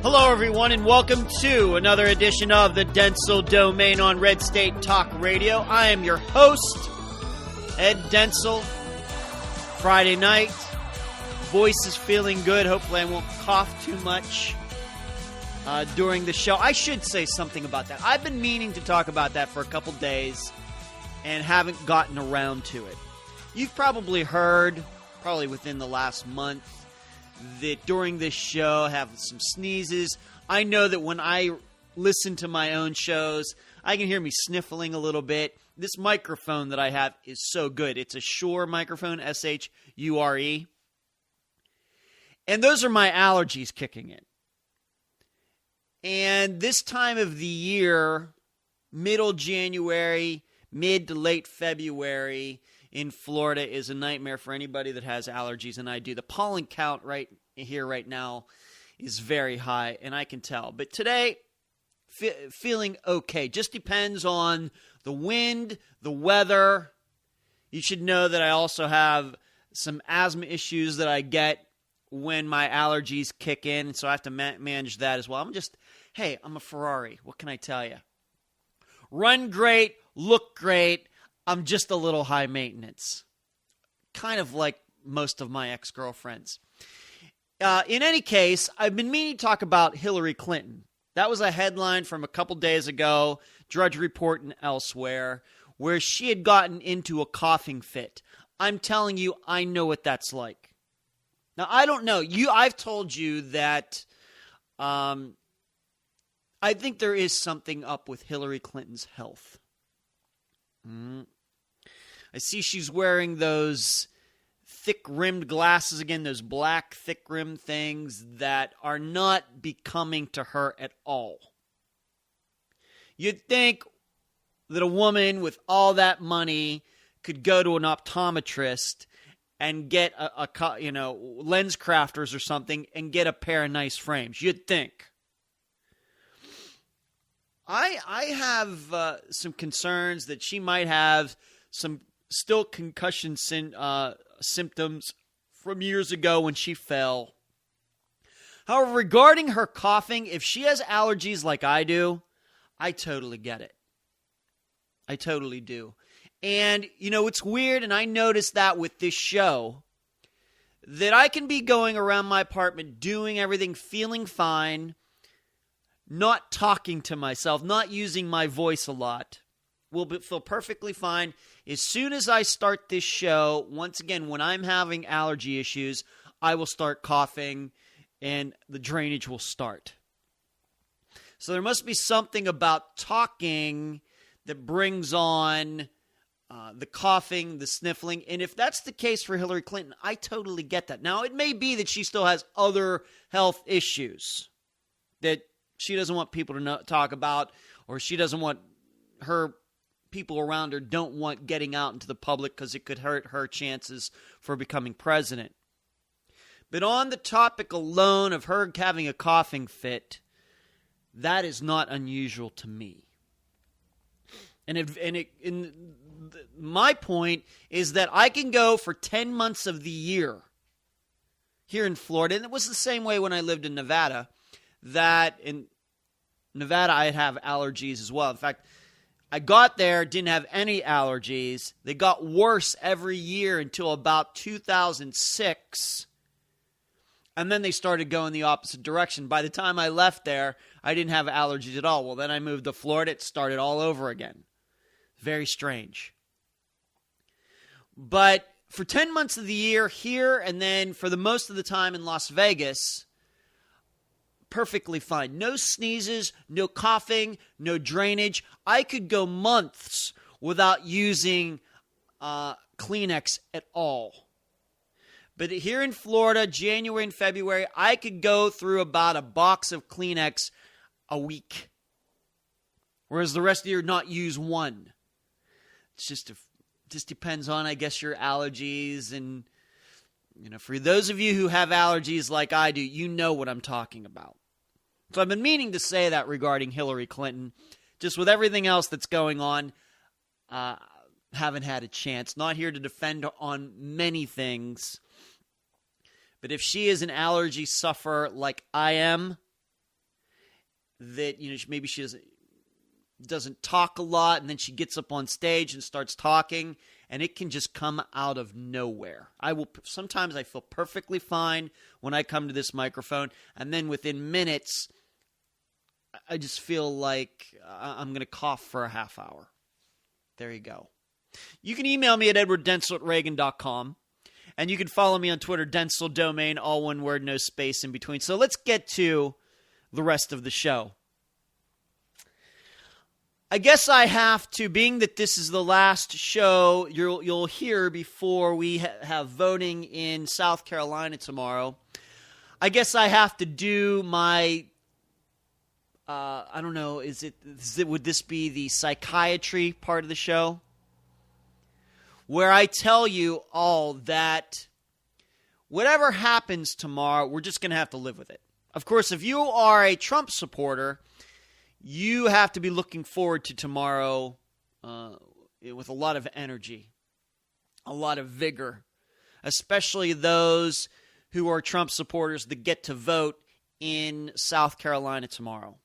Hello, everyone, and welcome to another edition of the Dentzel Domain on Red State Talk Radio. I am your host, Ed Dentzel. Friday night, voice is feeling good. Hopefully I won't cough too much during the show. I should say something about that. I've been meaning to talk about that for a couple days and haven't gotten around to it. You've probably heard, probably within the last month, that during this show I have some sneezes. I know that when I listen to my own shows, I can hear me sniffling a little bit. This microphone that I have is so good. It's a Shure microphone, S-H-U-R-E. And those are my allergies kicking in. And this time of the year, middle January, mid to late February in Florida is a nightmare for anybody that has allergies, and I do. The pollen count right here right now is very high, and I can tell. But today, feeling okay. Just depends on the wind, the weather. You should know that I also have some asthma issues that I get when my allergies kick in, so I have to manage that as well. I'm a Ferrari. What can I tell you? Run great, look great. I'm just a little high maintenance. Kind of like most of my ex-girlfriends. In any case, I've been meaning to talk about Hillary Clinton. That was a headline from a couple days ago, Drudge Report and elsewhere, where she had gotten into a coughing fit. I'm telling you, I know what that's like. Now, I don't know. I've told you that I think there is something up with Hillary Clinton's health. I see she's wearing those thick-rimmed glasses again, those black thick-rimmed things that are not becoming to her at all. You'd think that a woman with all that money could go to an optometrist and get a lens crafters or something and get a pair of nice frames. You'd think. I have some concerns that she might have some still concussion symptoms from years ago when she fell. However, regarding her coughing, if she has allergies like I do, I totally get it. I totally do. And, it's weird, and I noticed that with this show, that I can be going around my apartment doing everything, feeling fine, not talking to myself, not using my voice a lot, will feel perfectly fine. As soon as I start this show, once again, when I'm having allergy issues, I will start coughing and the drainage will start. So there must be something about talking that brings on the coughing, the sniffling. And if that's the case for Hillary Clinton, I totally get that. Now, it may be that she still has other health issues that she doesn't want people to talk about, or she doesn't want her people around her don't want getting out into the public because it could hurt her chances for becoming president. But on the topic alone of her having a coughing fit, that is not unusual to me. My point is that I can go for 10 months of the year here in Florida, and it was the same way when I lived in Nevada, that in Nevada I'd have allergies as well. In fact, I got there, didn't have any allergies. They got worse every year until about 2006, and then they started going the opposite direction. By the time I left there, I didn't have allergies at all. Well, then I moved to Florida. It started all over again. Very strange. But for 10 months of the year here, and then for the most of the time in Las Vegas, perfectly fine. No sneezes, no coughing, no drainage. I could go months without using Kleenex at all. But here in Florida, January and February, I could go through about a box of Kleenex a week. Whereas the rest of the year, not use one. It's just depends on, I guess, your allergies. And, for those of you who have allergies like I do, you know what I'm talking about. So I've been meaning to say that regarding Hillary Clinton. Just with everything else that's going on, haven't had a chance. Not here to defend on many things. But if she is an allergy sufferer like I am, that, maybe she doesn't talk a lot, and then she gets up on stage and starts talking, and it can just come out of nowhere. Sometimes I feel perfectly fine when I come to this microphone, and then within minutes, I just feel like I'm going to cough for a half hour. There you go. You can email me at edwarddentzel@reagan.com, and you can follow me on Twitter, Dentzel Domain, all one word, no space in between. So let's get to the rest of the show. I guess I have to, being that this is the last show you'll hear before we have voting in South Carolina tomorrow, I guess I have to do my, I don't know, would this be the psychiatry part of the show? Where I tell you all that whatever happens tomorrow, we're just going to have to live with it. Of course, if you are a Trump supporter, you have to be looking forward to tomorrow with a lot of energy, a lot of vigor, especially those who are Trump supporters that get to vote in South Carolina tomorrow.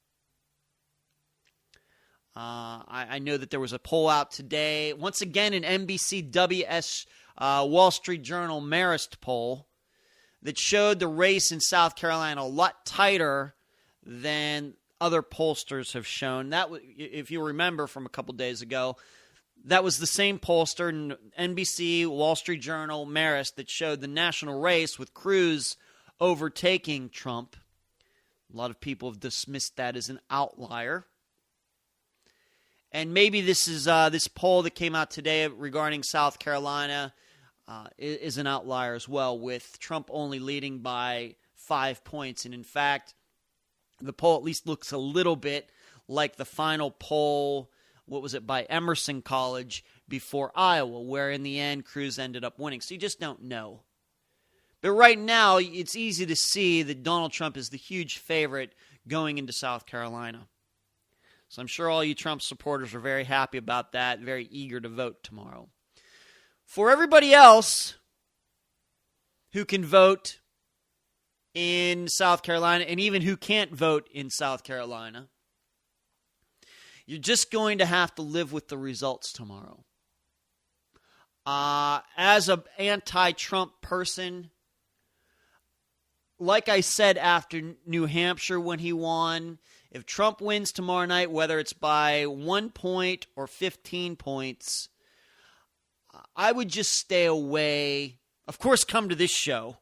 I know that there was a poll out today, once again an NBC Wall Street Journal Marist poll, that showed the race in South Carolina a lot tighter than other pollsters have shown. That, if you remember from a couple days ago, that was the same pollster, NBC, Wall Street Journal, Marist, that showed the national race with Cruz overtaking Trump. A lot of people have dismissed that as an outlier. And maybe this is this poll that came out today regarding South Carolina is an outlier as well, with Trump only leading by 5 points. And in fact, the poll at least looks a little bit like the final poll, what was it, by Emerson College before Iowa, where in the end Cruz ended up winning. So you just don't know. But right now, it's easy to see that Donald Trump is the huge favorite going into South Carolina. So I'm sure all you Trump supporters are very happy about that, very eager to vote tomorrow. For everybody else who can vote in South Carolina, and even who can't vote in South Carolina, you're just going to have to live with the results tomorrow. As an anti-Trump person, like I said after New Hampshire when he won, if Trump wins tomorrow night, whether it's by 1 point or 15 points, I would just stay away. Of course, come to this show.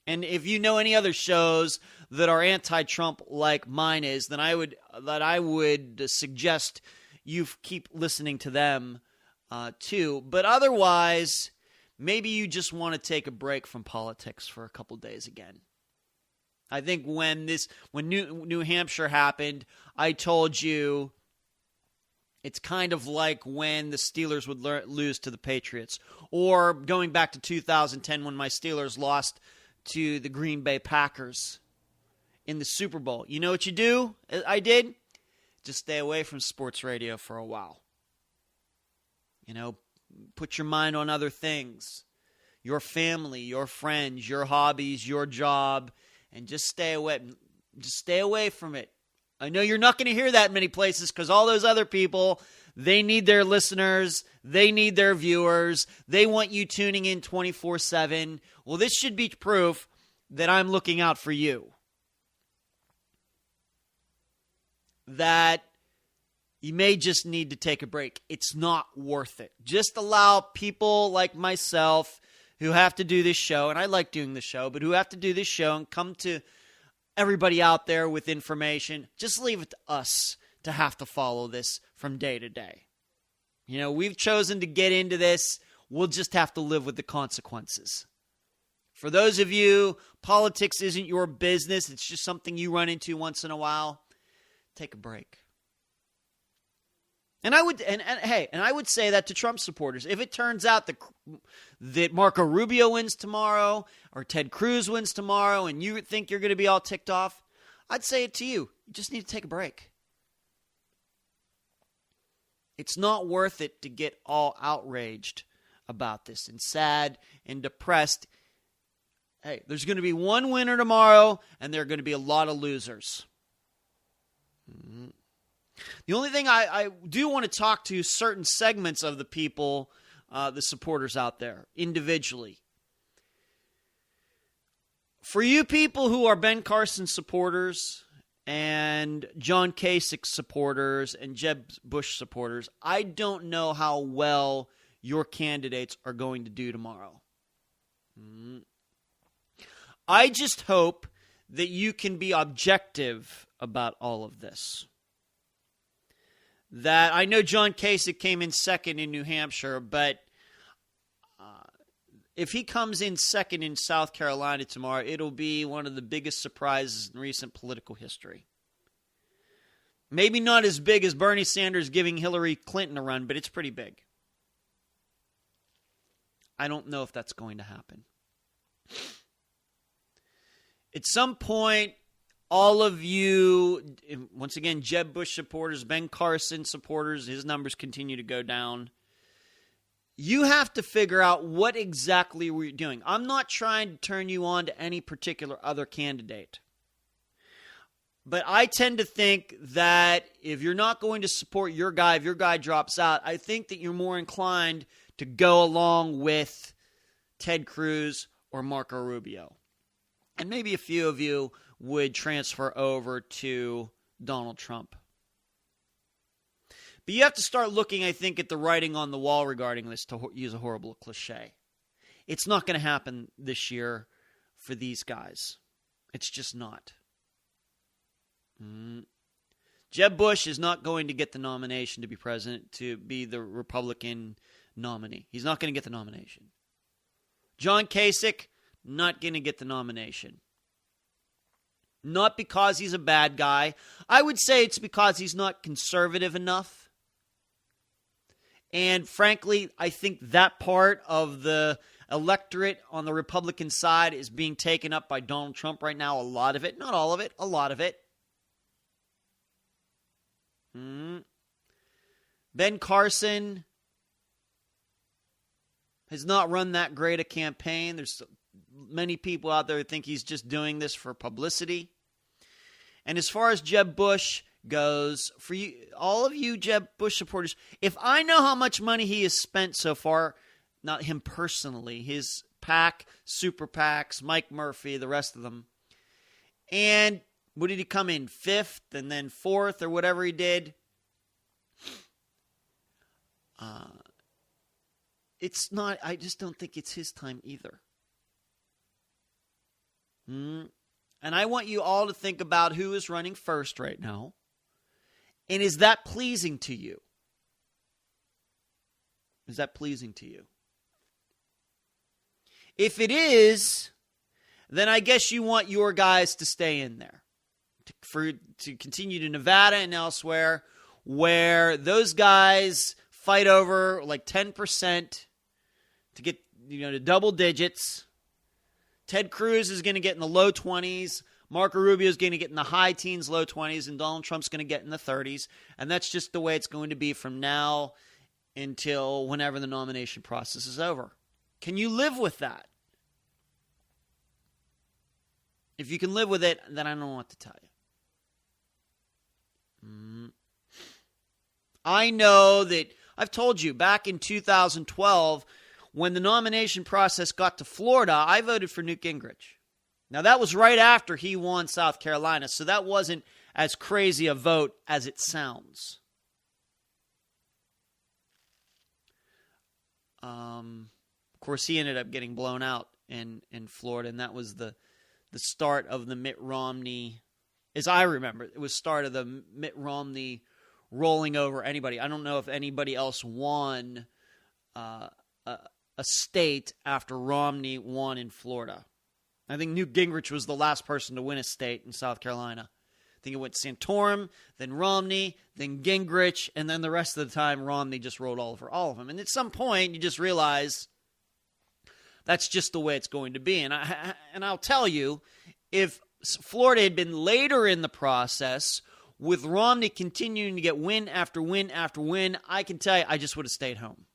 And if you know any other shows that are anti-Trump like mine is, then I would suggest you keep listening to them too. But otherwise, maybe you just want to take a break from politics for a couple days again. I think when New Hampshire happened, I told you it's kind of like when the Steelers would lose to the Patriots, or going back to 2010 when my Steelers lost to the Green Bay Packers in the Super Bowl. You know what you do? I did? Just stay away from sports radio for a while. Put your mind on other things. Your family, your friends, your hobbies, your job, and just stay away. Just stay away from it. I know you're not going to hear that in many places because all those other people, they need their listeners. They need their viewers. They want you tuning in 24/7. Well, this should be proof that I'm looking out for you. That you may just need to take a break. It's not worth it. Just allow people like myself who have to do this show, and I like doing the show, but who have to do this show and come to everybody out there with information, just leave it to us to have to follow this from day to day. We've chosen to get into this. We'll just have to live with the consequences. For those of you, politics isn't your business. It's just something you run into once in a while. Take a break. And I would say that to Trump supporters. If it turns out that Marco Rubio wins tomorrow or Ted Cruz wins tomorrow and you think you're going to be all ticked off, I'd say it to you. You just need to take a break. It's not worth it to get all outraged about this and sad and depressed. Hey, there's going to be one winner tomorrow and there are going to be a lot of losers. The only thing I do want to talk to certain segments of the people, the supporters out there, individually. For you people who are Ben Carson supporters and John Kasich supporters and Jeb Bush supporters, I don't know how well your candidates are going to do tomorrow. I just hope that you can be objective about all of this. That I know John Kasich came in second in New Hampshire, but if he comes in second in South Carolina tomorrow, it'll be one of the biggest surprises in recent political history. Maybe not as big as Bernie Sanders giving Hillary Clinton a run, but it's pretty big. I don't know if that's going to happen. At some point, all of you, once again, Jeb Bush supporters, Ben Carson supporters, his numbers continue to go down. You have to figure out what exactly we're doing. I'm not trying to turn you on to any particular other candidate. But I tend to think that if you're not going to support your guy, if your guy drops out, I think that you're more inclined to go along with Ted Cruz or Marco Rubio. And maybe a few of you would transfer over to Donald Trump. But you have to start looking, I think, at the writing on the wall regarding this, to use a horrible cliche. It's not going to happen this year for these guys. It's just not. Jeb Bush is not going to get the nomination to be president, to be the Republican nominee. He's not going to get the nomination. John Kasich, not going to get the nomination. Not because he's a bad guy. I would say it's because he's not conservative enough. And frankly, I think that part of the electorate on the Republican side is being taken up by Donald Trump right now. A lot of it. Not all of it. A lot of it. Ben Carson has not run that great a campaign. There's many people out there who think he's just doing this for publicity. And as far as Jeb Bush goes, for you, all of you Jeb Bush supporters, if I know how much money he has spent so far, not him personally, his PAC, super PACs, Mike Murphy, the rest of them, and what did he come in, 5th and then 4th or whatever he did? It's not, I just don't think it's his time either. And I want you all to think about who is running first right now. And is that pleasing to you? Is that pleasing to you? If it is, then I guess you want your guys to stay in there. To continue to Nevada and elsewhere, where those guys fight over like 10% to get, to double digits. Ted Cruz is going to get in the low 20s. Marco Rubio is going to get in the high teens, low 20s, and Donald Trump's going to get in the 30s. And that's just the way it's going to be from now until whenever the nomination process is over. Can you live with that? If you can live with it, then I don't know what to tell you. I know that I've told you back in 2012, when the nomination process got to Florida, I voted for Newt Gingrich. Now, that was right after he won South Carolina, so that wasn't as crazy a vote as it sounds. Of course, he ended up getting blown out in Florida, and that was the start of the Mitt Romney, as I remember, it was start of the Mitt Romney rolling over anybody. I don't know if anybody else won a state after Romney won in Florida. I think Newt Gingrich was the last person to win a state in South Carolina. I think it went Santorum, then Romney, then Gingrich, and then the rest of the time Romney just rolled all over all of them. And at some point, you just realize that's just the way it's going to be. And I'll tell you, if Florida had been later in the process, with Romney continuing to get win after win after win, I can tell you I just would have stayed home.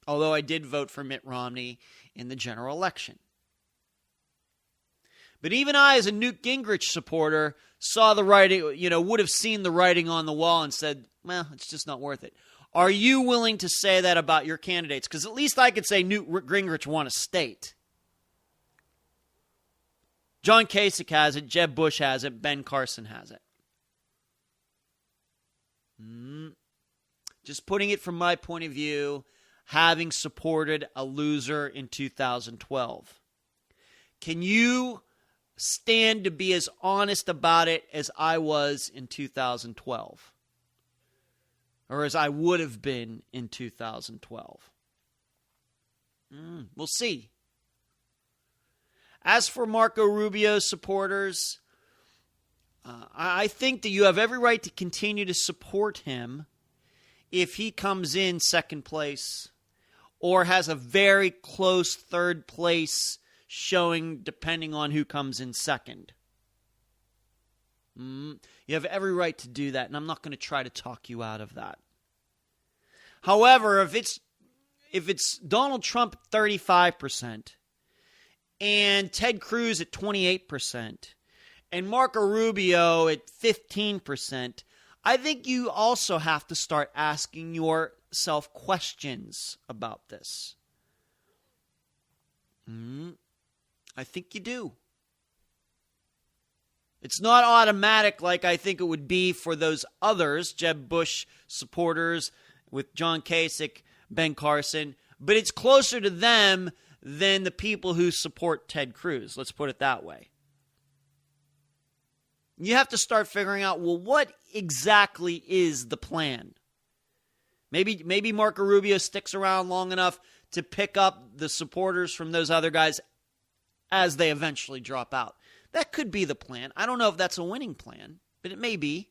Although I did vote for Mitt Romney in the general election. But even I, as a Newt Gingrich supporter, saw the writing, would have seen the writing on the wall and said, well, it's just not worth it. Are you willing to say that about your candidates? Because at least I could say Newt Gingrich won a state. John Kasich has it, Jeb Bush has it, Ben Carson has it. Just putting it from my point of view, having supported a loser in 2012. Can you stand to be as honest about it as I was in 2012? Or as I would have been in 2012? We'll see. As for Marco Rubio's supporters, I think that you have every right to continue to support him if he comes in second place or has a very close third place showing depending on who comes in second. You have every right to do that, and I'm not going to try to talk you out of that. However, if it's Donald Trump at 35% and Ted Cruz at 28% and Marco Rubio at 15%, I think you also have to start asking yourself questions about this. I think you do. It's not automatic like I think it would be for those others, Jeb Bush supporters with John Kasich, Ben Carson, but it's closer to them than the people who support Ted Cruz. Let's put it that way. You have to start figuring out, well, what exactly is the plan? Maybe Marco Rubio sticks around long enough to pick up the supporters from those other guys as they eventually drop out. That could be the plan. I don't know if that's a winning plan, but it may be.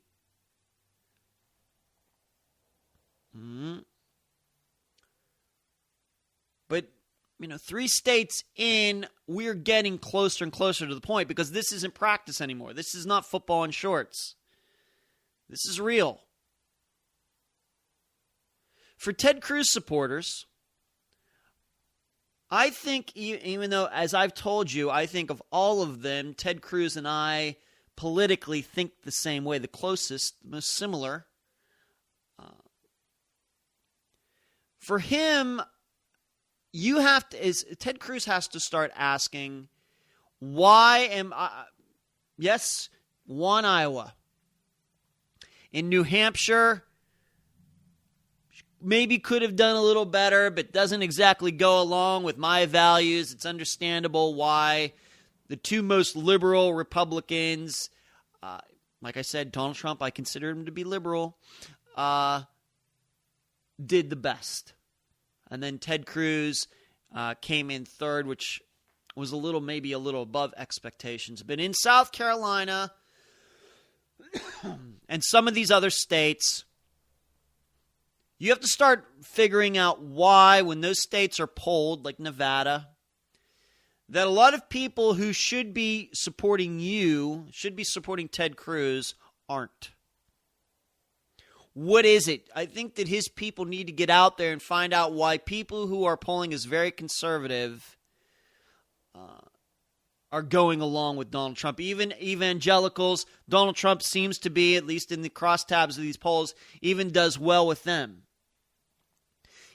But, 3 states in, we're getting closer and closer to the point because this isn't practice anymore. This is not football in shorts. This is real. For Ted Cruz supporters, I think, even though, as I've told you, I think of all of them, Ted Cruz and I politically think the same way, the closest, the most similar. For him, Ted Cruz has to start asking, why am I, yes, won Iowa. In New Hampshire, maybe could have done a little better, but doesn't exactly go along with my values. It's understandable why the two most liberal Republicans, like I said, Donald Trump, I consider him to be liberal, did the best. And then Ted Cruz came in third, which was maybe a little above expectations. But in South Carolina and some of these other states, you have to start figuring out why, when those states are polled, like Nevada, that a lot of people who should be supporting Ted Cruz, aren't. What is it? I think that his people need to get out there and find out why people who are polling as very conservative are going along with Donald Trump. Even evangelicals, Donald Trump seems to be, at least in the crosstabs of these polls, even does well with them.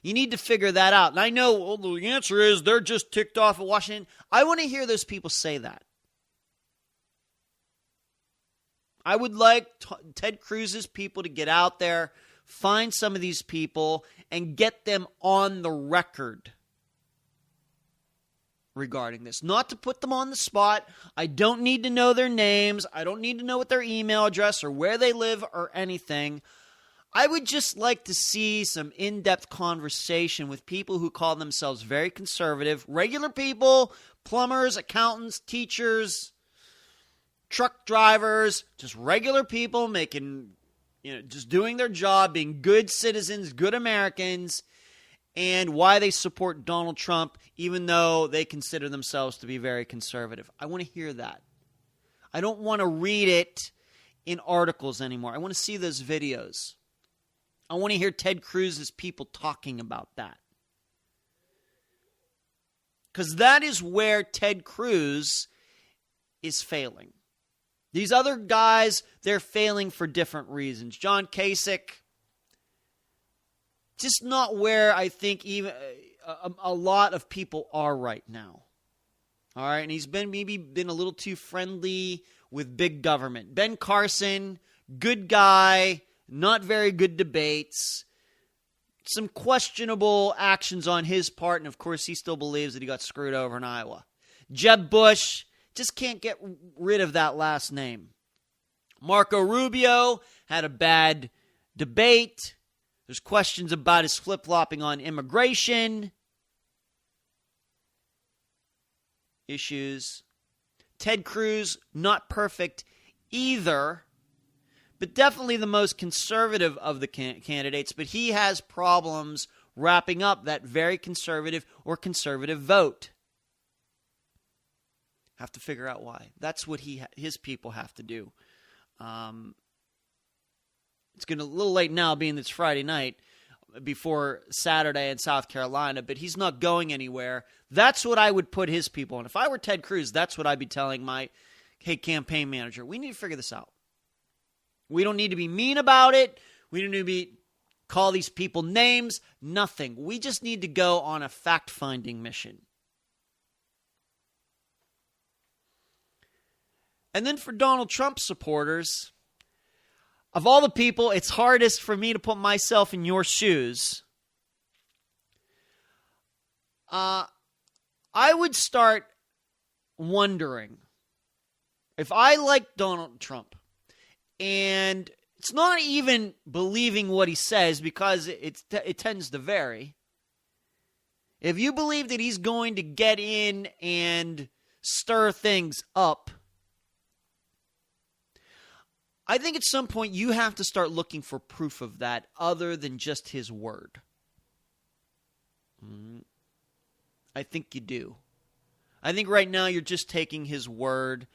You need to figure that out. And I know the answer is they're just ticked off at Washington. I want to hear those people say that. I would like Ted Cruz's people to get out there, find some of these people, and get them on the record regarding this. Not to put them on the spot. I don't need to know their names. I don't need to know what their email address or where they live or anything. I would just like to see some in-depth conversation with people who call themselves very conservative, regular people, plumbers, accountants, teachers, truck drivers, just regular people making, just doing their job, being good citizens, good Americans, and why they support Donald Trump, even though they consider themselves to be very conservative. I want to hear that. I don't want to read it in articles anymore. I want to see those videos. I want to hear Ted Cruz's people talking about that. Because that is where Ted Cruz is failing. These other guys, they're failing for different reasons. John Kasich, just not where I think even a lot of people are right now. All right, and he's maybe been a little too friendly with big government. Ben Carson, good guy, not very good debates. Some questionable actions on his part, and of course he still believes that he got screwed over in Iowa. Jeb Bush, just can't get rid of that last name. Marco Rubio had a bad debate. There's questions about his flip-flopping on immigration issues. Ted Cruz, not perfect either, but definitely the most conservative of the candidates. But he has problems wrapping up that very conservative or conservative vote. Have to figure out why. That's what his people have to do. It's getting a little late now, being it's Friday night before Saturday in South Carolina, but he's not going anywhere. That's what I would put his people on. If I were Ted Cruz, that's what I'd be telling my campaign manager. We need to figure this out. We don't need to be mean about it. We don't need to call these people names. Nothing. We just need to go on a fact-finding mission. And then for Donald Trump supporters, of all the people, it's hardest for me to put myself in your shoes. I would start wondering if I like Donald Trump, and it's not even believing what he says because it tends to vary. If you believe that he's going to get in and stir things up, I think at some point you have to start looking for proof of that other than just his word. I think you do. I think right now you're just taking his word.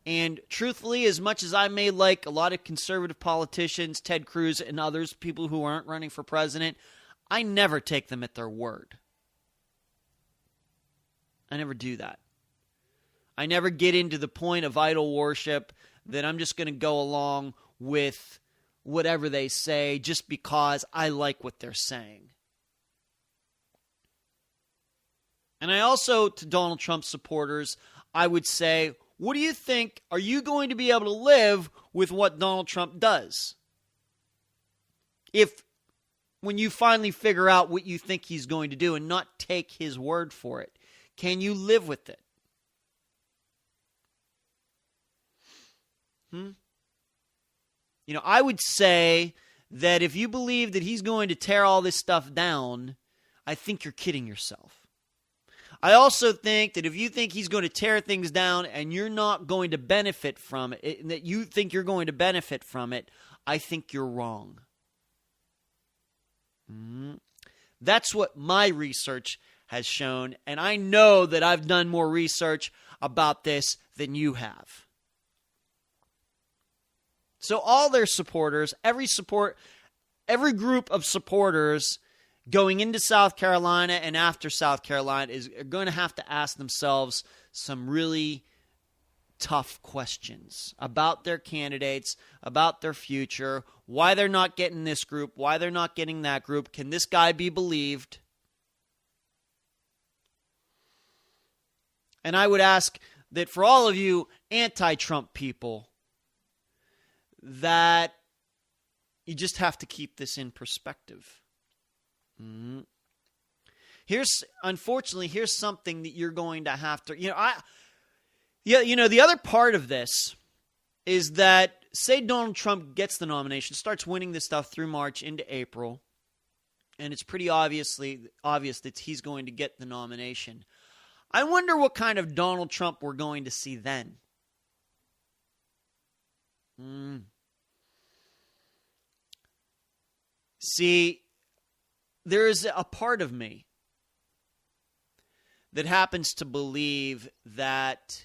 And truthfully, as much as I may like a lot of conservative politicians, Ted Cruz and others, people who aren't running for president, I never take them at their word. I never do that. I never get into the point of idol worship that I'm just going to go along with whatever they say just because I like what they're saying. And I also, to Donald Trump supporters, I would say, what do you think? Are you going to be able to live with what Donald Trump does? When you finally figure out what you think he's going to do and not take his word for it, can you live with it? I would say that if you believe that he's going to tear all this stuff down, I think you're kidding yourself. I also think that if you think he's going to tear things down and you're not going to benefit from it, and that you think you're going to benefit from it, I think you're wrong. That's what my research has shown, and I know that I've done more research about this than you have. So all their supporters, every group of supporters going into South Carolina and after South Carolina are going to have to ask themselves some really tough questions about their candidates, about their future, why they're not getting this group, why they're not getting that group. Can this guy be believed? And I would ask that for all of you anti-Trump people, that you just have to keep this in perspective. Unfortunately, here's something that you're going to have to, the other part of this is that, say Donald Trump gets the nomination, starts winning this stuff through March into April, and it's pretty obvious that he's going to get the nomination. I wonder what kind of Donald Trump we're going to see then. See, there is a part of me that happens to believe that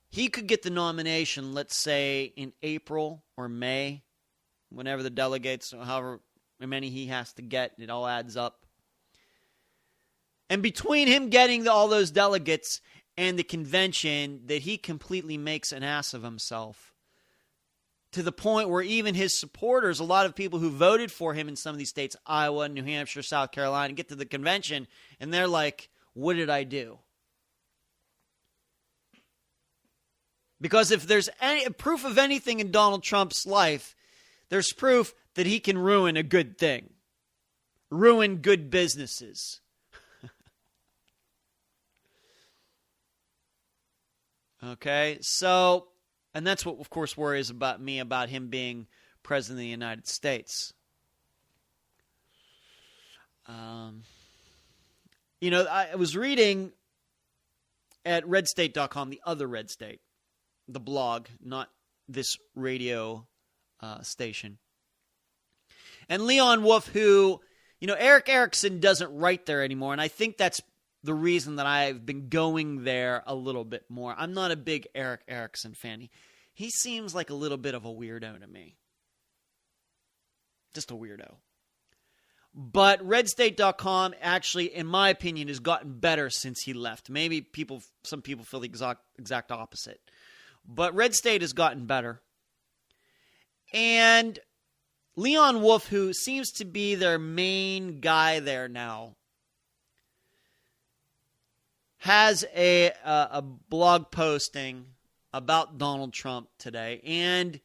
he could get the nomination, let's say, in April or May, whenever the delegates, however many he has to get, it all adds up. And between him getting all those delegates and the convention that he completely makes an ass of himself. To the point where even his supporters, a lot of people who voted for him in some of these states, Iowa, New Hampshire, South Carolina, get to the convention and they're like, what did I do? Because if there's any proof of anything in Donald Trump's life, there's proof that he can ruin a good thing. Ruin good businesses. Okay, so, and that's what, of course, worries about me about him being president of the United States. I was reading at redstate.com, the other Red State, the blog, not this radio station. And Leon Wolf, who, Eric Erickson doesn't write there anymore, and I think that's the reason that I've been going there a little bit more. I'm not a big Eric Erickson fan. He seems like a little bit of a weirdo to me. Just a weirdo. But redstate.com actually, in my opinion, has gotten better since he left. Maybe some people feel the exact opposite. But Red State has gotten better. And Leon Wolf, who seems to be their main guy there now, has a blog posting about Donald Trump today. And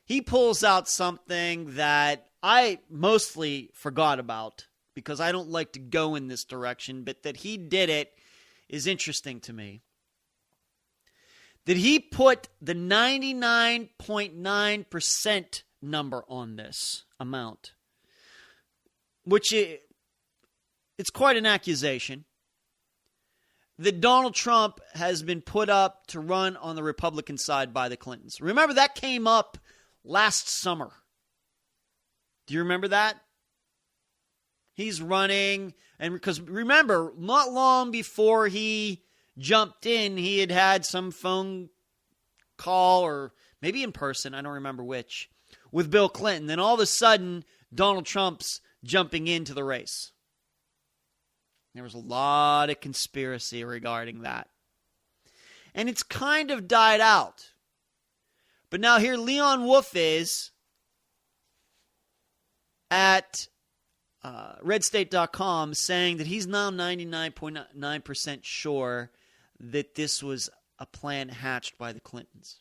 he pulls out something that I mostly forgot about because I don't like to go in this direction, but that he did it is interesting to me. That he put the 99.9% number on this amount, which it's quite an accusation, that Donald Trump has been put up to run on the Republican side by the Clintons. Remember, that came up last summer. Do you remember that? He's running, and because remember, not long before he jumped in, he had some phone call, or maybe in person, I don't remember which, with Bill Clinton. Then all of a sudden, Donald Trump's jumping into the race. There was a lot of conspiracy regarding that. And it's kind of died out. But now here Leon Wolf is at redstate.com saying that he's now 99.9% sure that this was a plan hatched by the Clintons.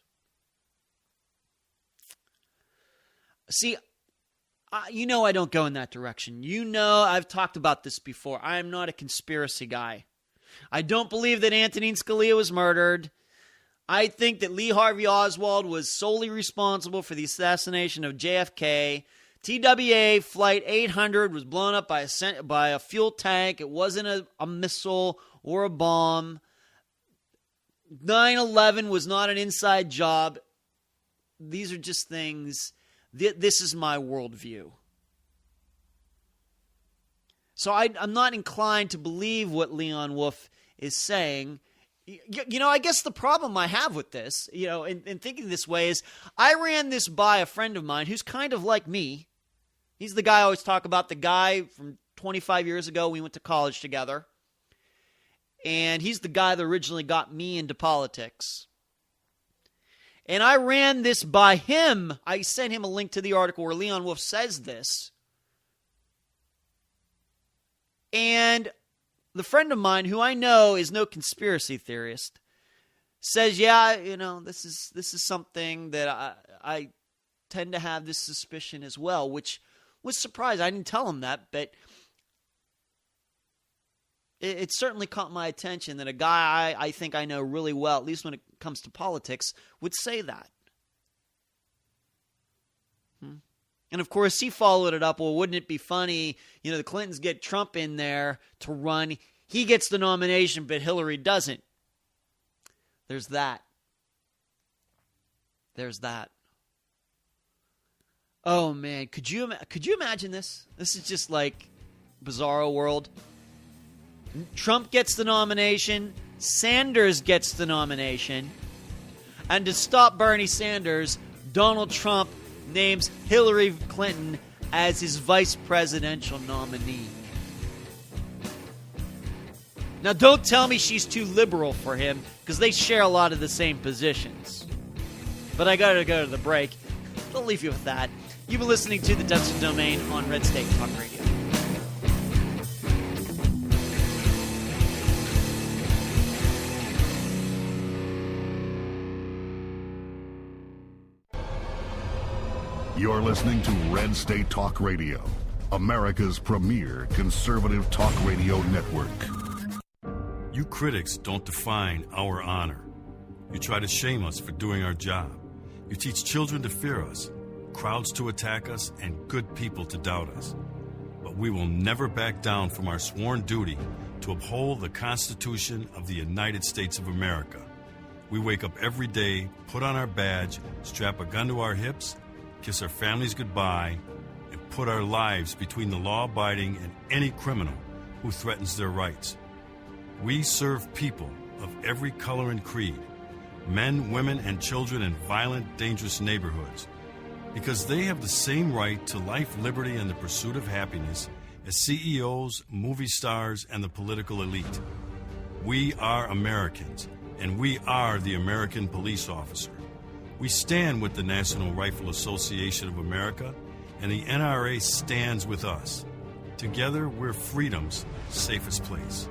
See, I don't go in that direction. I've talked about this before. I am not a conspiracy guy. I don't believe that Antonin Scalia was murdered. I think that Lee Harvey Oswald was solely responsible for the assassination of JFK. TWA Flight 800 was blown up by a fuel tank. It wasn't a missile or a bomb. 9/11 was not an inside job. These are just things. This is my worldview. So I'm not inclined to believe what Leon Wolf is saying. I guess the problem I have with this, in thinking this way is I ran this by a friend of mine who's kind of like me. He's the guy I always talk about, the guy from 25 years ago. We went to college together. And he's the guy that originally got me into politics. And I ran this by him. I sent him a link to the article where Leon Wolf says this. And the friend of mine, who I know is no conspiracy theorist, says, yeah, this is something that I tend to have this suspicion as well, which was surprising. I didn't tell him that, but it certainly caught my attention that a guy I think I know really well, at least when it comes to politics, would say that. And of course, he followed it up. Well, wouldn't it be funny? The Clintons get Trump in there to run. He gets the nomination, but Hillary doesn't. There's that. Oh man, could you imagine this? This is just like bizarro world. Trump gets the nomination, Sanders gets the nomination, and to stop Bernie Sanders, Donald Trump names Hillary Clinton as his vice presidential nominee. Now, don't tell me she's too liberal for him, because they share a lot of the same positions. But I gotta go to the break. I'll leave you with that. You've been listening to the Dentzel Domain on Red State Talk Radio. You're listening to Red State Talk Radio, America's premier conservative talk radio network. You critics don't define our honor. You try to shame us for doing our job. You teach children to fear us, crowds to attack us, and good people to doubt us. But we will never back down from our sworn duty to uphold the Constitution of the United States of America. We wake up every day, put on our badge, strap a gun to our hips, kiss our families goodbye, and put our lives between the law-abiding and any criminal who threatens their rights. We serve people of every color and creed, men, women, and children in violent, dangerous neighborhoods, because they have the same right to life, liberty, and the pursuit of happiness as CEOs, movie stars, and the political elite. We are Americans, and we are the American police officer. We stand with the National Rifle Association of America, and the NRA stands with us. Together, we're freedom's safest place.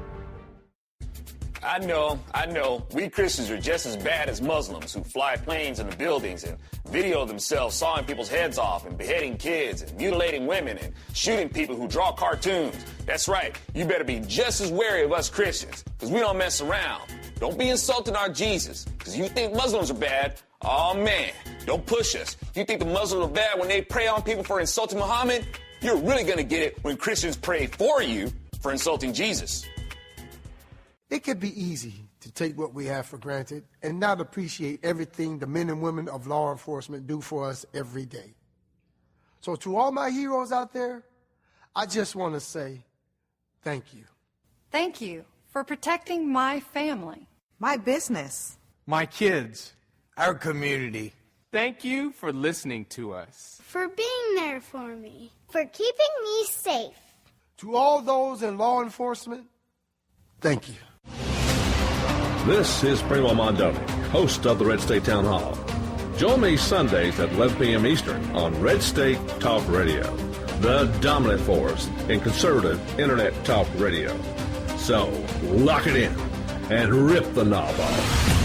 I know. We Christians are just as bad as Muslims who fly planes into buildings and video themselves sawing people's heads off and beheading kids and mutilating women and shooting people who draw cartoons. That's right. You better be just as wary of us Christians, because we don't mess around. Don't be insulting our Jesus, because you think Muslims are bad. Oh, man, don't push us. You think the Muslims are bad when they prey on people for insulting Muhammad? You're really going to get it when Christians pray for you for insulting Jesus. It could be easy to take what we have for granted and not appreciate everything the men and women of law enforcement do for us every day. So to all my heroes out there, I just want to say thank you. Thank you for protecting my family, my business, my kids, our community. Thank you for listening to us, for being there for me, for keeping me safe. To all those in law enforcement, thank you. This is Primo Mondoni, host of the Red State Town Hall. Join me Sundays at 11 p.m. Eastern on Red State Talk Radio, the dominant force in conservative internet talk radio. So, lock it in and rip the knob off.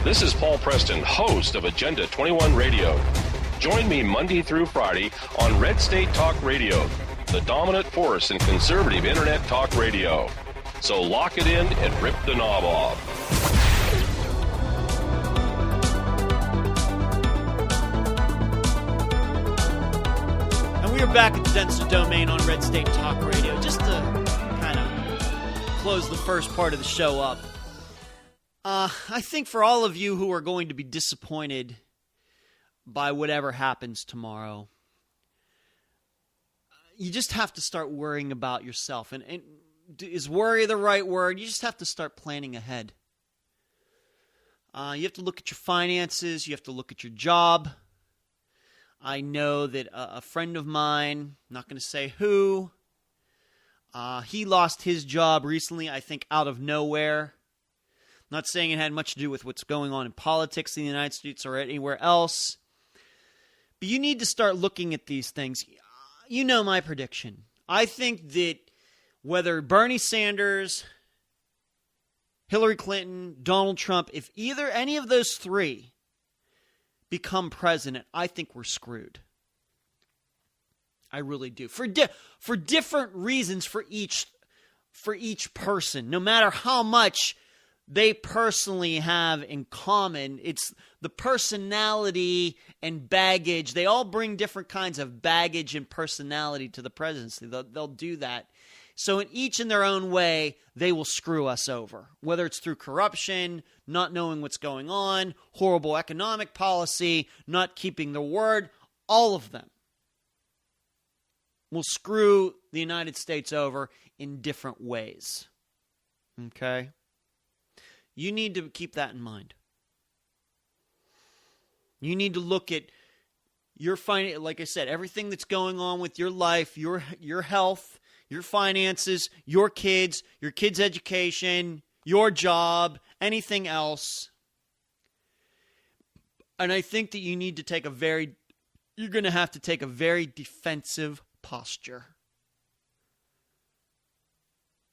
This is Paul Preston, host of Agenda 21 Radio. Join me Monday through Friday on Red State Talk Radio, the dominant force in conservative internet talk radio. So lock it in and rip the knob off. And we are back at the Dentzel Domain on Red State Talk Radio. Just to kind of close the first part of the show up. I think for all of you who are going to be disappointed by whatever happens tomorrow, you just have to start worrying about yourself. And is worry the right word? You just have to start planning ahead. You have to look at your finances. You have to look at your job. I know that a friend of mine, I'm not going to say who, he lost his job recently, I think out of nowhere. Not saying it had much to do with what's going on in politics in the United States or anywhere else. But you need to start looking at these things. You know my prediction. I think that whether Bernie Sanders, Hillary Clinton, Donald Trump, if either any of those three become president, I think we're screwed. I really do. For different reasons for each person, no matter how much they personally have in common. It's the personality and baggage. They all bring different kinds of baggage and personality to the presidency. They'll do that. So in their own way, they will screw us over. Whether it's through corruption, not knowing what's going on, horrible economic policy, not keeping their word, all of them. will screw the United States over in different ways. Okay? You need to keep that in mind. You need to look at your like I said, everything that's going on with your life, your health, your finances, your kids' education, your job, anything else. And I think that you need to take you're going to have to take a very defensive posture.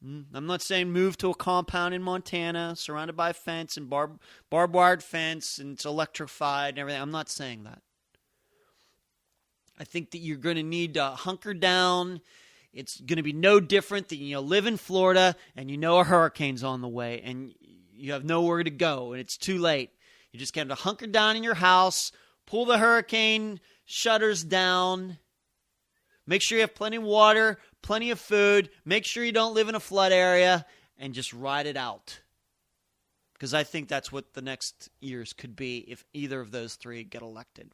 I'm not saying move to a compound in Montana surrounded by a fence and barbed wire fence and it's electrified and everything. I'm not saying that. I think that you're going to need to hunker down. It's going to be no different than, live in Florida and a hurricane's on the way and you have nowhere to go and it's too late. You just have to hunker down in your house, pull the hurricane shutters down, make sure you have plenty of water, plenty of food, make sure you don't live in a flood area, and just ride it out. Because I think that's what the next years could be if either of those three get elected.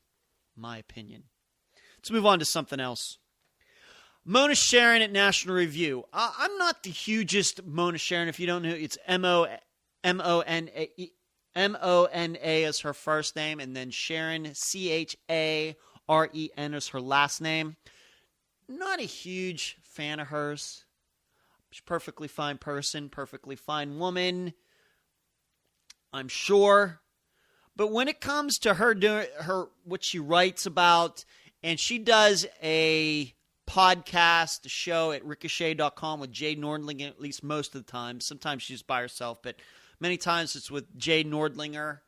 My opinion. Let's move on to something else. Mona Sharon at National Review. I'm not the hugest Mona Sharon. If you don't know, it's M-O-N-A is her first name, and then Sharon, C-H-A-R-E-N is her last name. Not a huge fan of hers. She's a perfectly fine person, perfectly fine woman, I'm sure. But when it comes to her doing what she writes about, and she does a podcast, a show at ricochet.com with Jay Nordlinger, at least most of the time. Sometimes she's by herself, but many times it's with Jay Nordlinger.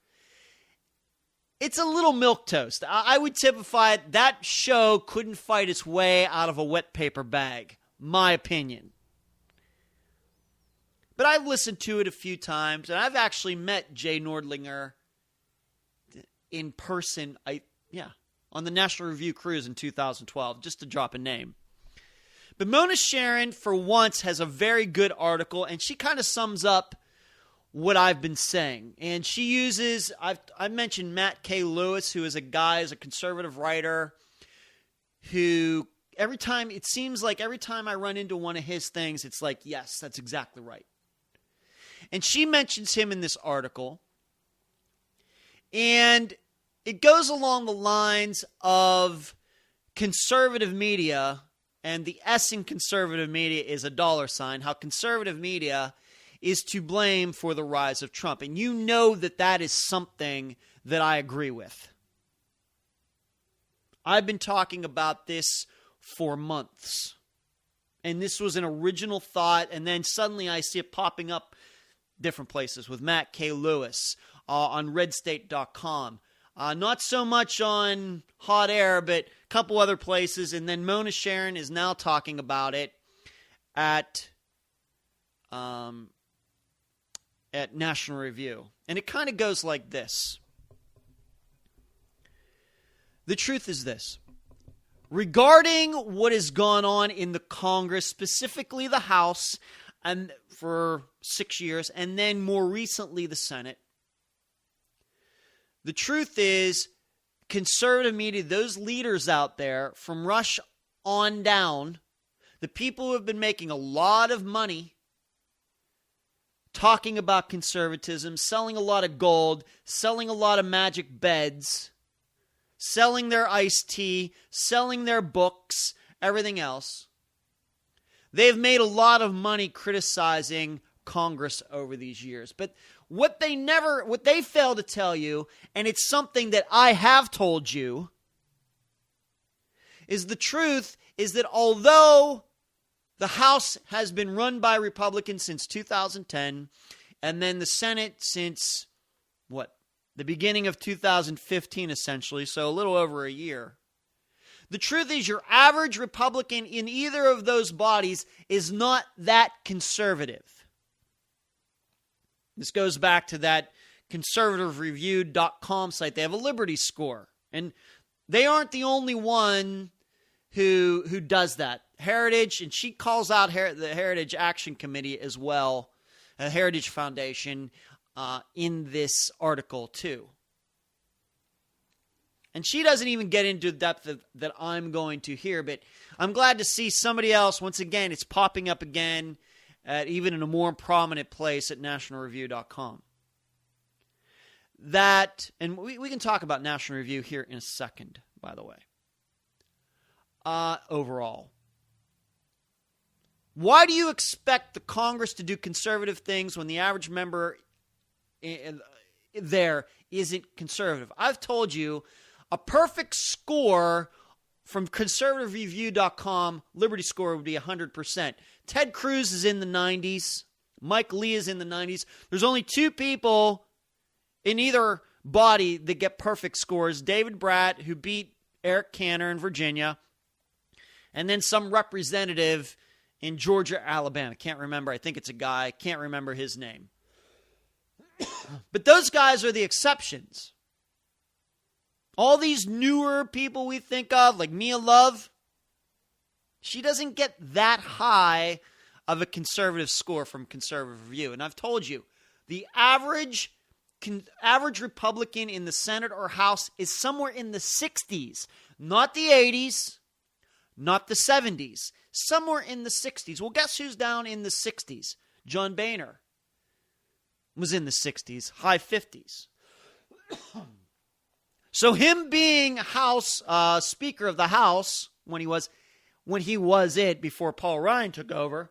It's a little milquetoast. I would typify it, that show couldn't fight its way out of a wet paper bag. My opinion. But I've listened to it a few times, and I've actually met Jay Nordlinger in person, on the National Review cruise in 2012, just to drop a name. But Mona Sharon, for once, has a very good article, and she kind of sums up what I've been saying. And she uses, I mentioned Matt K. Lewis, who is a conservative writer, who it seems like every time I run into one of his things, it's like, yes, that's exactly right. And she mentions him in this article. And it goes along the lines of conservative media, and the S in conservative media is $, how conservative media is to blame for the rise of Trump. And you know that is something that I agree with. I've been talking about this for months. And this was an original thought, and then suddenly I see it popping up different places with Matt K. Lewis on redstate.com. Not so much on Hot Air, but a couple other places. And then Mona Sharon is now talking about it at National Review. And it kind of goes like this. The truth is this. Regarding what has gone on in the Congress, specifically the House, and for 6 years, and then more recently the Senate, the truth is, conservative media, those leaders out there, from Rush on down, the people who have been making a lot of money talking about conservatism, selling a lot of gold, selling a lot of magic beds, selling their iced tea, selling their books, everything else. They've made a lot of money criticizing Congress over these years. But what they fail to tell you, and it's something that I have told you, is the truth is that although the House has been run by Republicans since 2010, and then the Senate since, the beginning of 2015, essentially, so a little over a year. The truth is your average Republican in either of those bodies is not that conservative. This goes back to that conservativereview.com site. They have a Liberty score, and they aren't the only one who does that. Heritage, and she calls out the Heritage Action Committee as well, a Heritage Foundation, in this article too. And she doesn't even get into the depth that I'm going to here, but I'm glad to see somebody else. Once again, it's popping up again, even in a more prominent place at nationalreview.com. That, and we can talk about National Review here in a second, by the way. Overall, why do you expect the Congress to do conservative things when the average member there isn't conservative? I've told you a perfect score from conservativereview.com, Liberty score would be 100%. Ted Cruz is in the 90s. Mike Lee is in the 90s. There's only two people in either body that get perfect scores. David Bratt, who beat Eric Cantor in Virginia, and then some representative in Georgia, Alabama. Can't remember. I think it's a guy. Can't remember his name. But those guys are the exceptions. All these newer people we think of, like Mia Love, she doesn't get that high of a conservative score from Conservative Review. And I've told you, the average Republican in the Senate or House is somewhere in the 60s, not the 80s, not the 70s, somewhere in the 60s. Well, guess who's down in the 60s? John Boehner was in the 60s, high 50s. So him being House Speaker of the House when he was it before Paul Ryan took over,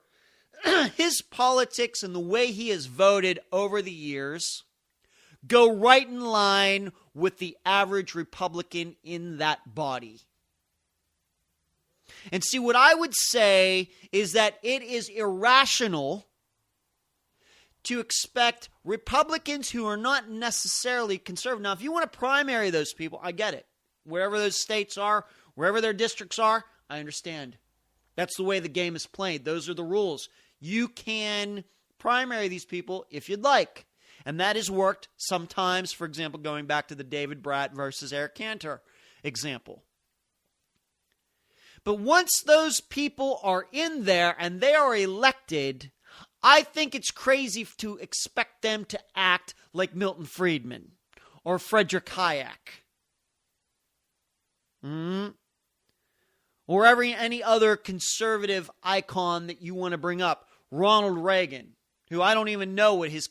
his politics and the way he has voted over the years go right in line with the average Republican in that body. And see, what I would say is that it is irrational to expect Republicans who are not necessarily conservative. Now, if you want to primary those people, I get it. Wherever those states are, wherever their districts are, I understand. That's the way the game is played. Those are the rules. You can primary these people if you'd like. And that has worked sometimes, for example, going back to the David Bratt versus Eric Cantor example. But once those people are in there and they are elected, I think it's crazy to expect them to act like Milton Friedman or Frederick Hayek. Or any other conservative icon that you want to bring up. Ronald Reagan, who I don't even know what his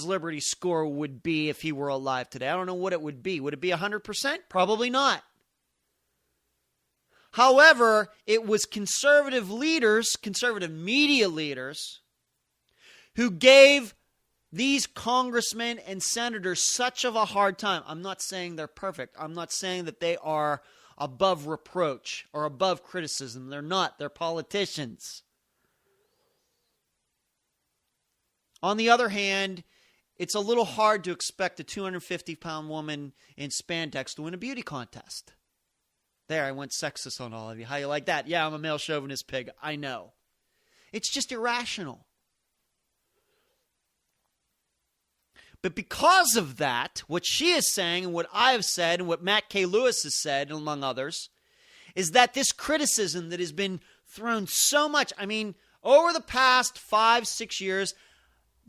Liberty score would be if he were alive today. I don't know what it would be. Would it be 100%? Probably not. However, it was conservative leaders, conservative media leaders, who gave these congressmen and senators such of a hard time. I'm not saying they're perfect. I'm not saying that they are above reproach or above criticism. They're not. They're politicians. On the other hand, it's a little hard to expect a 250-pound woman in spandex to win a beauty contest. There, I went sexist on all of you. How you like that? Yeah, I'm a male chauvinist pig. I know. It's just irrational. But because of that, what she is saying and what I have said and what Matt K. Lewis has said, among others, is that this criticism that has been thrown so much, I mean, over the past 5-6 years,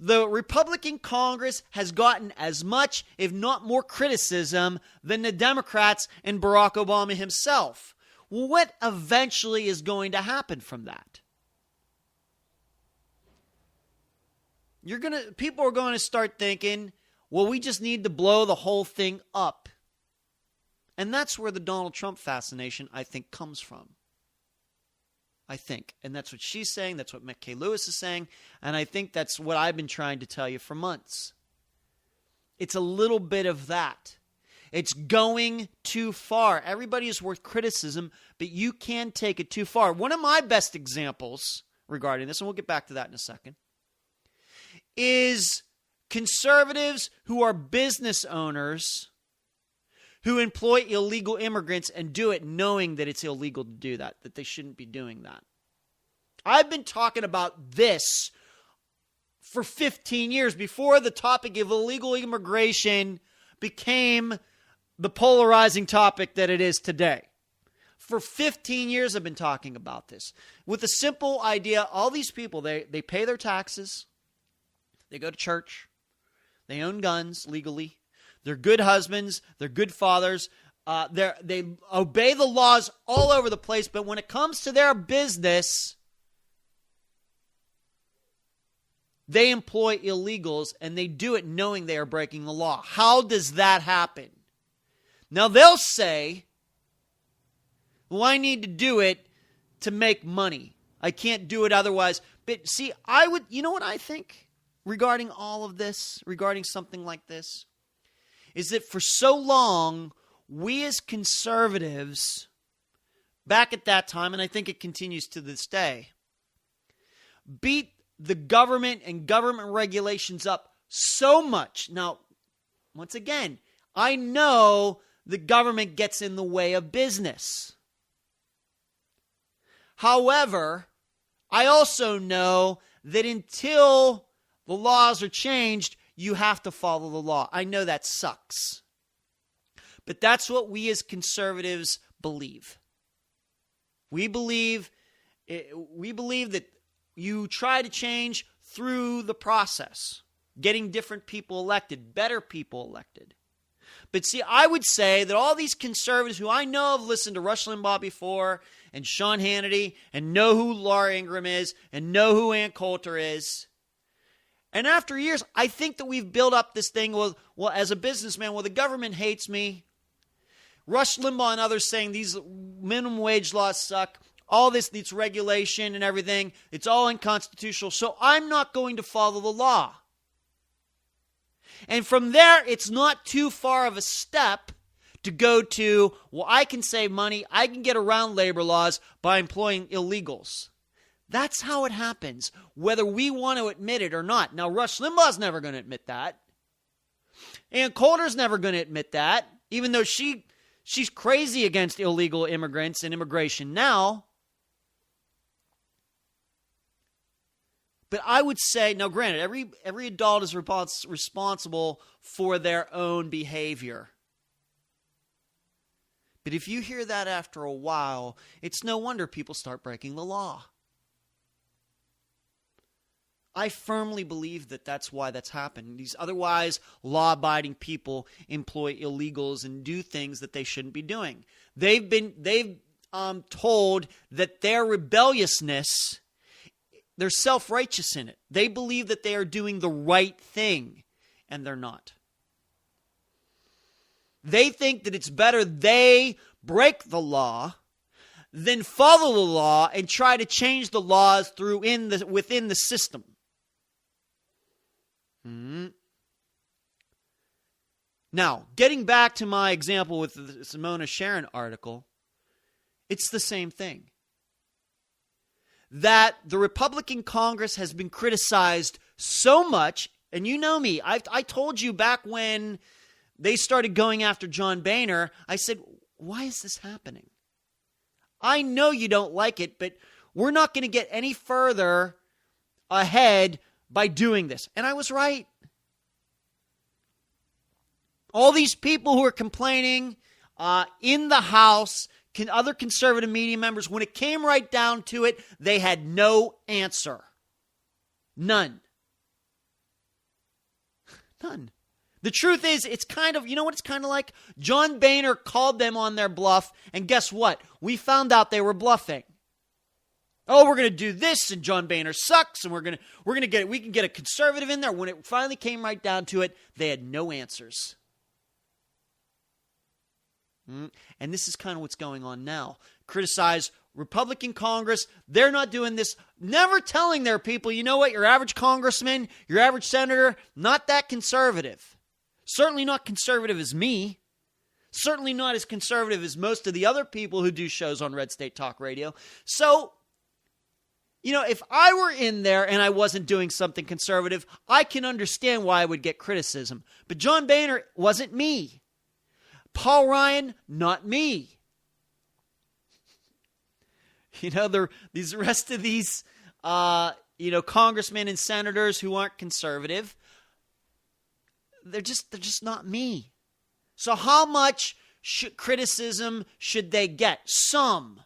the Republican Congress has gotten as much, if not more, criticism than the Democrats and Barack Obama himself. Well, what eventually is going to happen from that? People are going to start thinking, well, we just need to blow the whole thing up. And that's where the Donald Trump fascination, I think, comes from. I think. And that's what she's saying. That's what Matt K. Lewis is saying. And I think that's what I've been trying to tell you for months. It's a little bit of that. It's going too far. Everybody is worth criticism, but you can take it too far. One of my best examples regarding this, and we'll get back to that in a second, is conservatives who are business owners who employ illegal immigrants and do it knowing that it's illegal to do that they shouldn't be doing that. I've been talking about this for 15 years before the topic of illegal immigration became the polarizing topic that it is today. For 15 years I've been talking about this with the simple idea, all these people, they pay their taxes, they go to church, they own guns legally, they're good husbands, they're good fathers, they obey the laws all over the place, but when it comes to their business, they employ illegals, and they do it knowing they are breaking the law. How does that happen? Now, they'll say, well, I need to do it to make money. I can't do it otherwise. But see, you know what I think regarding all of this, regarding something like this, is that for so long, we as conservatives, back at that time, and I think it continues to this day, beat the government and government regulations up so much. Now, once again, I know the government gets in the way of business. However, I also know that until the laws are changed, you have to follow the law. I know that sucks. But that's what we as conservatives believe. We believe that you try to change through the process, getting different people elected, better people elected. But see, I would say that all these conservatives who I know have listened to Rush Limbaugh before and Sean Hannity and know who Laura Ingraham is and know who Ann Coulter is, and after years, I think that we've built up this thing, well, as a businessman, the government hates me. Rush Limbaugh and others saying these minimum wage laws suck. All this regulation and everything, it's all unconstitutional, so I'm not going to follow the law. And from there, it's not too far of a step to go to, well, I can save money, I can get around labor laws by employing illegals. That's how it happens, whether we want to admit it or not. Now, Rush Limbaugh's never going to admit that. Ann Coulter's never going to admit that, even though she's crazy against illegal immigrants and immigration now. But I would say, now granted, every adult is responsible for their own behavior. But if you hear that after a while, it's no wonder people start breaking the law. I firmly believe that that's why that's happened. These otherwise law-abiding people employ illegals and do things that they shouldn't be doing. They've told that their rebelliousness, they're self-righteous in it. They believe that they are doing the right thing, and they're not. They think that it's better they break the law than follow the law and try to change the laws within the system. Now, getting back to my example with the Simona Sharon article, it's the same thing. That the Republican Congress has been criticized so much, and you know me, I told you back when they started going after John Boehner, I said, why is this happening? I know you don't like it, but we're not going to get any further ahead by doing this. And I was right. All these people who are complaining in the House, other conservative media members, when it came right down to it, they had no answer. None. None. The truth is, it's kind of, you know what it's kind of like? John Boehner called them on their bluff, and guess what? We found out they were bluffing. Oh, we're going to do this, and John Boehner sucks, and we can get a conservative in there. When it finally came right down to it, they had no answers. And this is kind of what's going on now. Criticize Republican Congress. They're not doing this. Never telling their people, you know what, your average congressman, your average senator, not that conservative. Certainly not conservative as me. Certainly not as conservative as most of the other people who do shows on Red State Talk Radio. So, you know, if I were in there and I wasn't doing something conservative, I can understand why I would get criticism. But John Boehner wasn't me. Paul Ryan, not me. You know, these rest of these, congressmen and senators who aren't conservative, they're just not me. So how much criticism should they get? Some.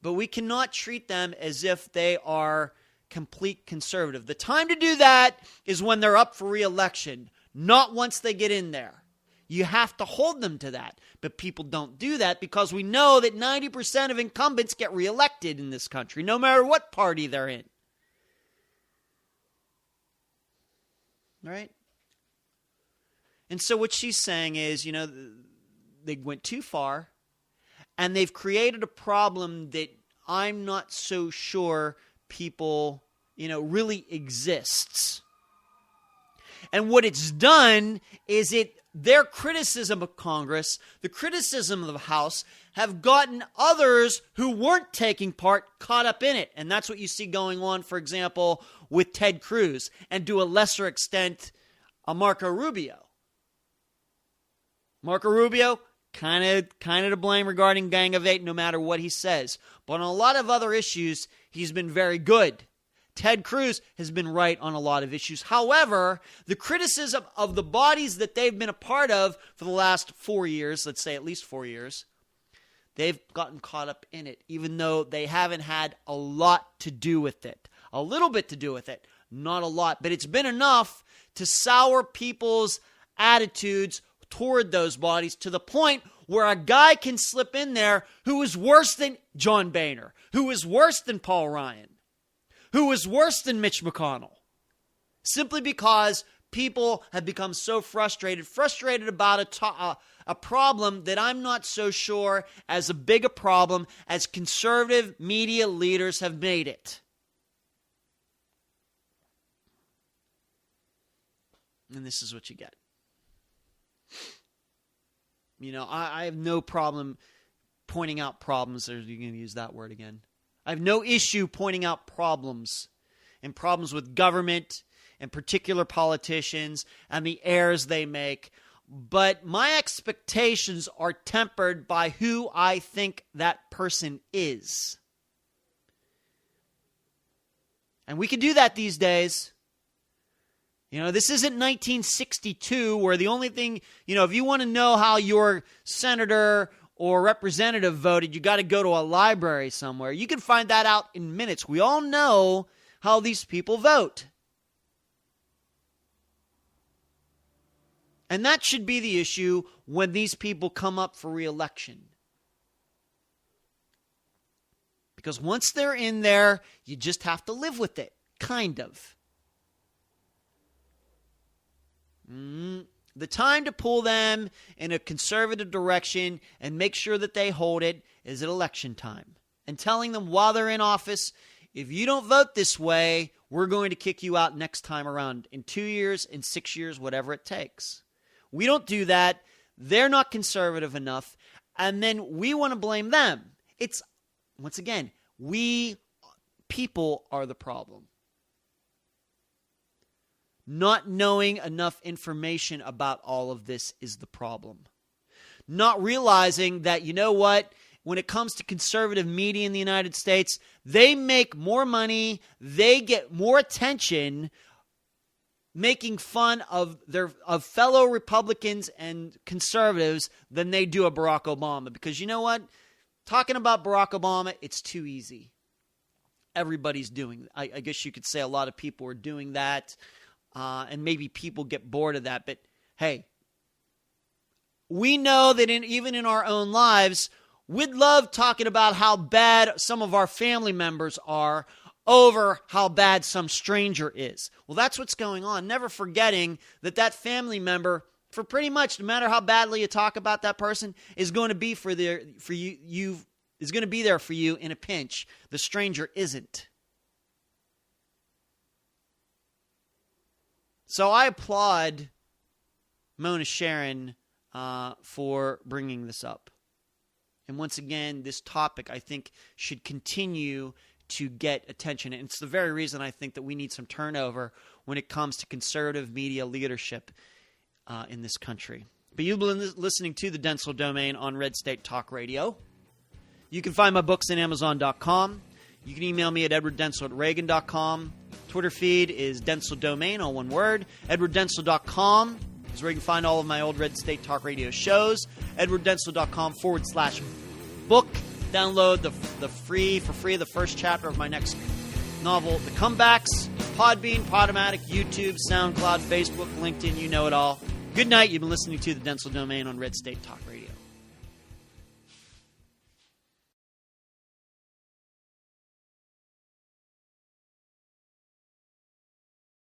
But we cannot treat them as if they are complete conservative. The time to do that is when they're up for re-election, not once they get in there. You have to hold them to that. But people don't do that because we know that 90% of incumbents get reelected in this country, no matter what party they're in. Right? And so what she's saying is, they went too far, and they've created a problem that I'm not so sure people, really exists. And what it's done is their criticism of Congress, the criticism of the House, have gotten others who weren't taking part caught up in it. And that's what you see going on, for example, with Ted Cruz, and to a lesser extent, Marco Rubio. Marco Rubio, kind of to blame regarding Gang of Eight, no matter what he says. But on a lot of other issues, he's been very good. Ted Cruz has been right on a lot of issues. However, the criticism of the bodies that they've been a part of for the last 4 years, let's say at least 4 years, they've gotten caught up in it, even though they haven't had a lot to do with it. A little bit to do with it, not a lot. But it's been enough to sour people's attitudes toward those bodies to the point where a guy can slip in there who is worse than John Boehner, who is worse than Paul Ryan, who is worse than Mitch McConnell, simply because people have become so frustrated about a problem that I'm not so sure as big a problem as conservative media leaders have made it. And this is what you get. I have no problem pointing out problems. You're going to use that word again. I have no issue pointing out problems and problems with government and particular politicians and the errors they make. But my expectations are tempered by who I think that person is. And we can do that these days. This isn't 1962 where the only thing, if you want to know how your senator or representative voted, you got to go to a library somewhere. You can find that out in minutes. We all know how these people vote. And that should be the issue when these people come up for re-election. Because once they're in there, you just have to live with it, kind of. The time to pull them in a conservative direction and make sure that they hold it is at election time. And telling them while they're in office, if you don't vote this way, we're going to kick you out next time around in 2 years, in 6 years, whatever it takes. We don't do that. They're not conservative enough. And then we want to blame them. It's, once again, we people are the problem. Not knowing enough information about all of this is the problem. Not realizing that, when it comes to conservative media in the United States, they make more money, they get more attention making fun of fellow Republicans and conservatives than they do of Barack Obama. Because you know what? Talking about Barack Obama, it's too easy. Everybody's doing it. I guess you could say a lot of people are doing that. And maybe people get bored of that. But hey, we know that even in our own lives, we'd love talking about how bad some of our family members are over how bad some stranger is. Well, that's what's going on. Never forgetting that family member, for pretty much no matter how badly you talk about that person, is going to be is going to be there for you in a pinch. The stranger isn't. So I applaud Mona Sharon for bringing this up. And once again, this topic, I think, should continue to get attention. And it's the very reason I think that we need some turnover when it comes to conservative media leadership in this country. But you've been listening to the Dentzel Domain on Red State Talk Radio. You can find my books at Amazon.com. You can email me at edwarddentzel@reagan.com. Twitter feed is Dentzel Domain, all one word. edwarddentzel.com is where you can find all of my old Red State Talk Radio shows. edwarddentzel.com/book. Download the free the first chapter of my next novel The Comebacks. Podbean, Podomatic, YouTube, SoundCloud, Facebook, LinkedIn, you know it all. Good night. You've been listening to The Dentzel Domain on Red State Talk Radio.